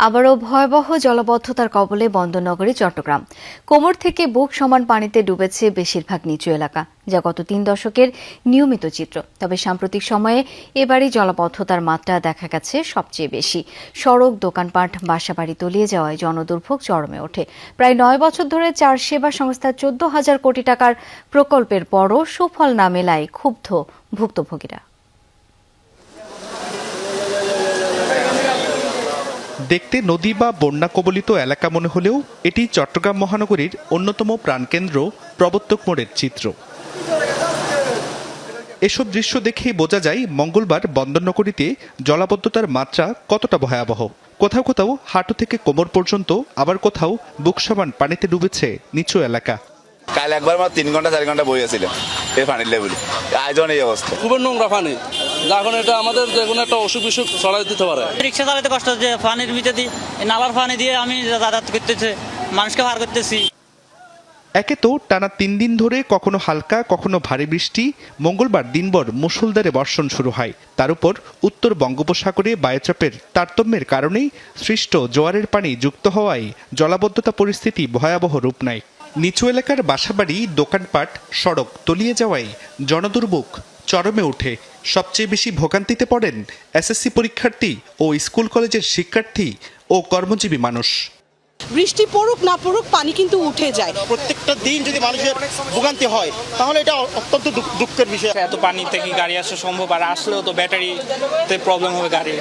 আবারও ভয়াবহ জলাবদ্ধতার কবলে বন্দরনগরী চট্টগ্রাম। কোমর থেকে বুক সমান পানিতে ডুবেছে বেশিরভাগ নিচু এলাকা, যা গত ৩ দশকের নিয়মিত চিত্র। তবে সাম্প্রতিক সময়ে এবারই জলাবদ্ধতার মাত্রা দেখা গেছে সবচেয়ে বেশি। সড়ক, দোকানপাট, বাসাবাড়ি তলিয়ে যাওয়ায় জনদুর্ভোগ চরমে ওঠে। প্রায় ৯ বছর ধরে ৪ সেবা সংস্থার ১৪,০০০ কোটি টাকার প্রকল্পের পরও সুফল না মেলায় ক্ষুব্ধ ভুক্তভোগীরা। দেখতে নদী বা বন্যা কবলিত এলাকা মনে হলেও এটি চট্টগ্রাম মহানগরীর অন্যতম প্রাণকেন্দ্র প্রবর্তক মোড়ের চিত্র। এসব দৃশ্য দেখেই বোঝা যায় মঙ্গলবার বন্দরনগরীতে জলাবদ্ধতার মাত্রা কতটা ভয়াবহ। কোথাও কোথাও হাঁটু থেকে কোমর পর্যন্ত, আবার কোথাও বুক সমান পানিতে ডুবেছে নিচু এলাকা। কাল একবার 3 ঘন্টা 4 ঘন্টা বইয়াছিল এই পানির লেভেল, আয়োজন এই অবস্থা। খুবই নোংরা পানি, যখন এটা আমাদের যে কোনো একটা অসুখ বিসুখ ছড়াই দিতে পারে। রিক্সা চালাতে কষ্ট হচ্ছে, পানির ভিতরে দিয়ে নালার পানি দিয়ে আমি যাতায়াত করতেছি, মানুষকে ভার করতেছি। একে তো টানা 3 দিন ধরে কখনো হালকা কখনো ভারী বৃষ্টি, মঙ্গলবার দিনভর মুষলধারে বর্ষণ শুরু হয়। তার উপর উত্তর বঙ্গোপসাগরে বায়ুচাপের তারতম্যের কারণেই সৃষ্ট জোয়ারের পানি যুক্ত হওয়ায় জলাবদ্ধতা পরিস্থিতি ভয়াবহ রূপ নেয়। নিচু এলাকার বাসাবাড়ি, দোকানপাট, সড়ক তলিয়ে যাওয়ায় জনদুর্ভোগ চরমে ওঠে। সবচেয়ে বেশি ভোগান্তিতে পড়েন এসএসসি পরীক্ষার্থী ও স্কুল কলেজের শিক্ষার্থী ও কর্মজীবী মানুষ। বৃষ্টি পড়ুক না পড়ুক পানি কিন্তু উঠে যায়। প্রত্যেকটা দিন যদি মানুষের ভোগান্তি হয় তাহলে এটা অত্যন্ত দুঃখের বিষয়। এত পানি থেকে গাড়ি আসা সম্ভব, আর আসলেও তো ব্যাটারিতে প্রবলেম হবে গাড়ি।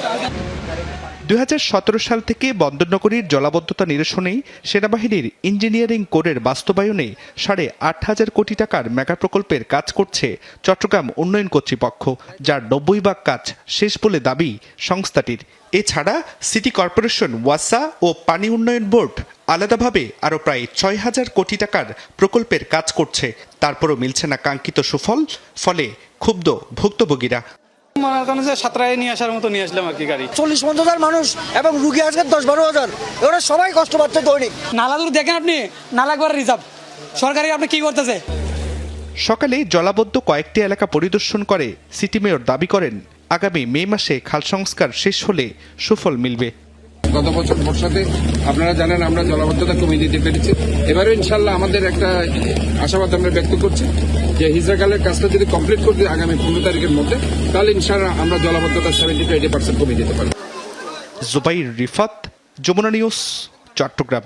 ২০১৭ সাল থেকে বন্দরনগরীর জলাবদ্ধতা নিরসনেই সেনাবাহিনীর ইঞ্জিনিয়ারিং কোরের বাস্তবায়নে ৮,৫০০ কোটি টাকার মেগা প্রকল্পের কাজ করছে চট্টগ্রাম উন্নয়ন কর্তৃপক্ষ, যার ৯০ ভাগ কাজ শেষ বলে দাবি সংস্থাটির। এছাড়া সিটি কর্পোরেশন, ওয়াসা ও পানি উন্নয়ন বোর্ড আলাদাভাবে আরও প্রায় ৬,০০০ কোটি টাকার প্রকল্পের কাজ করছে। তারপরও মিলছে না কাঙ্ক্ষিত সুফল, ফলে ক্ষুব্ধ ভুক্তভোগীরা। সাঁতরায় নিয়ে আসার মতো নিয়ে আসলাম আর কি গাড়ি। ৪০-৫০ মানুষ এবং রুগী আজকে ১০-১২ হাজার, ওরা সবাই কষ্ট পাচ্ছে দৈনিক। নালাদুর দেখেন আপনি, নালা একবার রিজার্ভ সরকারি, আপনি কি করতেছে? সকালে জলাবদ্ধ কয়েকটি এলাকা পরিদর্শন করে সিটি মেয়র দাবি করেন আগামী মে মাসে খাল সংস্কার শেষ হলে সুফল মিলবে। গত বছর বর্ষাতে আপনারা জানেন আমরা জলাবদ্ধতা কমিয়ে দিতে পেরেছি। এবারে ইনশাল্লাহ আমাদের একটা আশাবাদ আমরা ব্যক্ত করছি যে হিজরাকালের কাজটা যদি কমপ্লিট করতে আগামী ১৫ তারিখের মধ্যে, তাহলে ইনশাল্লাহ আমরা জলাবদ্ধতা 70-80% কমিয়ে দিতে পারব। জুবাইর রিফাত, যমুনা নিউজ, চট্টগ্রাম।